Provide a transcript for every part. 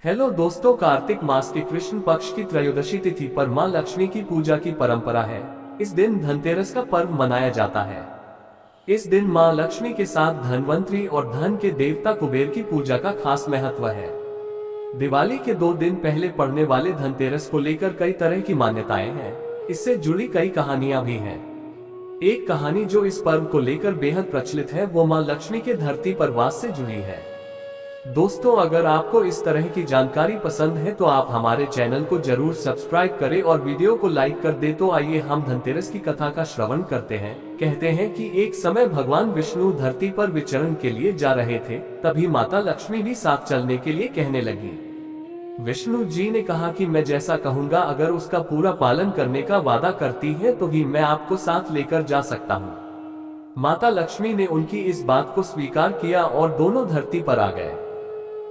Hello दोस्तों, कार्तिक मास के कृष्ण पक्ष की त्रयोदशी तिथि पर मां लक्ष्मी की पूजा की परंपरा है। इस दिन धनतेरस का पर्व मनाया जाता है। इस दिन मां लक्ष्मी के साथ धनवंतरी और धन के देवता कुबेर की पूजा का खास महत्व है। दिवाली के 2 दिन पहले पड़ने वाले धनतेरस को लेकर कई तरह की मान्यताएं हैं। इससे जुड़ी कई कहानियां भी हैं। एक कहानी जो इस पर्व को लेकर बेहद प्रचलित है वो मां लक्ष्मी के धरती पर वास से जुड़ी है। दोस्तों, अगर आपको इस तरह की जानकारी पसंद है तो आप हमारे चैनल को जरूर सब्सक्राइब करें और वीडियो को लाइक कर दे। तो आइए हम धनतेरस की कथा का श्रवण करते हैं। कहते हैं कि एक समय भगवान विष्णु धरती पर विचरण के लिए जा रहे थे। तभी माता लक्ष्मी भी साथ चलने के लिए कहने लगी। विष्णु जी ने कहा कि मैं जैसा कहूँगा अगर उसका पूरा पालन करने का वादा करती है तो ही मैं आपको साथ लेकर जा सकता हूँ। माता लक्ष्मी ने उनकी इस बात को स्वीकार किया और दोनों धरती पर आ गए।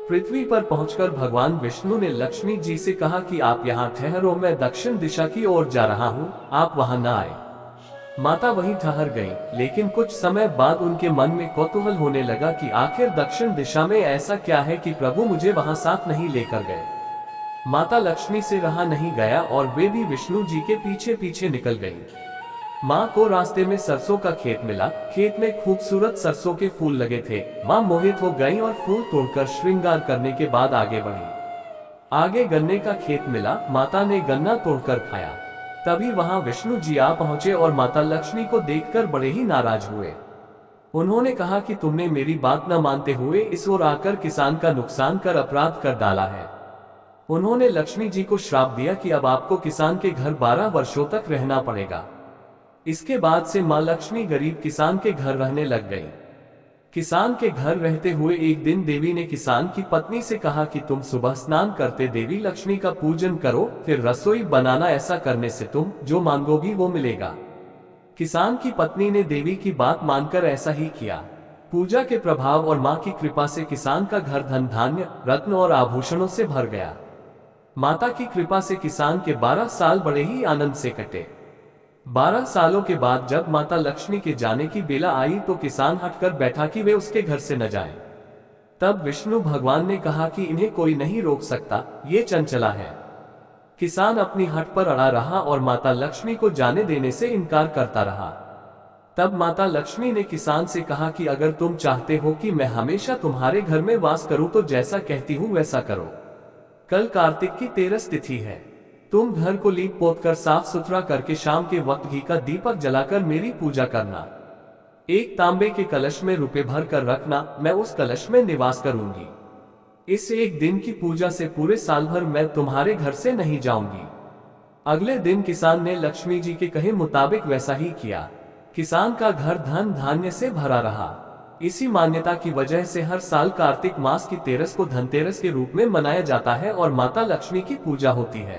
पृथ्वी पर पहुंचकर भगवान विष्णु ने लक्ष्मी जी से कहा कि आप यहाँ ठहरो, मैं दक्षिण दिशा की ओर जा रहा हूँ, आप वहां न आए। माता वहीं ठहर गईं, लेकिन कुछ समय बाद उनके मन में कौतूहल होने लगा कि आखिर दक्षिण दिशा में ऐसा क्या है कि प्रभु मुझे वहां साथ नहीं लेकर गए। माता लक्ष्मी से रहा नहीं गया और वे भी विष्णु जी के पीछे पीछे निकल गईं। माँ को रास्ते में सरसों का खेत मिला। खेत में खूबसूरत सरसों के फूल लगे थे। माँ मोहित हो गईं और फूल तोड़कर श्रृंगार करने के बाद आगे बढ़ी। आगे गन्ने का खेत मिला। माता ने गन्ना तोड़कर खाया। तभी वहां विष्णु जी आ पहुंचे और माता लक्ष्मी को देखकर बड़े ही नाराज हुए। उन्होंने कहा कि तुमने मेरी बात न मानते हुए इस ओर आकर किसान का नुकसान कर अपराध कर डाला है। उन्होंने लक्ष्मी जी को श्राप दिया कि अब आपको किसान के घर 12 वर्षों तक रहना पड़ेगा। इसके बाद से मां लक्ष्मी गरीब किसान के घर रहने लग गई। किसान के घर रहते हुए एक दिन देवी ने किसान की पत्नी से कहा कि तुम सुबह स्नान करते देवी लक्ष्मी का पूजन करो, फिर रसोई बनाना। ऐसा करने से तुम जो मांगोगी वो मिलेगा। किसान की पत्नी ने देवी की बात मानकर ऐसा ही किया। पूजा के प्रभाव और मां की कृपा से किसान का घर धन धान्य, रत्न और आभूषणों से भर गया। माता की कृपा से किसान के 12 साल बड़े ही आनंद से कटे। 12 सालों के बाद जब माता लक्ष्मी के जाने की बेला आई तो किसान हटकर बैठा कि वे उसके घर से न जाएं। तब विष्णु भगवान ने कहा कि इन्हें कोई नहीं रोक सकता, ये चंचला है। किसान अपनी हट पर अड़ा रहा और माता लक्ष्मी को जाने देने से इनकार करता रहा। तब माता लक्ष्मी ने किसान से कहा कि अगर तुम चाहते हो कि मैं हमेशा तुम्हारे घर में वास करूं तो जैसा कहती हूं वैसा करो। कल कार्तिक की 13 तिथि है। तुम घर को लीप पोत कर साफ सुथरा करके शाम के वक्त घी का दीपक जलाकर मेरी पूजा करना। एक तांबे के कलश में रुपए भर कर रखना, मैं उस कलश में निवास करूंगी। इस एक दिन की पूजा से पूरे साल भर मैं तुम्हारे घर से नहीं जाऊंगी। अगले दिन किसान ने लक्ष्मी जी के कहे मुताबिक वैसा ही किया। किसान का घर धन धान्य से भरा रहा। इसी मान्यता की वजह से हर साल कार्तिक मास की 13 को धनतेरस के रूप में मनाया जाता है और माता लक्ष्मी की पूजा होती है।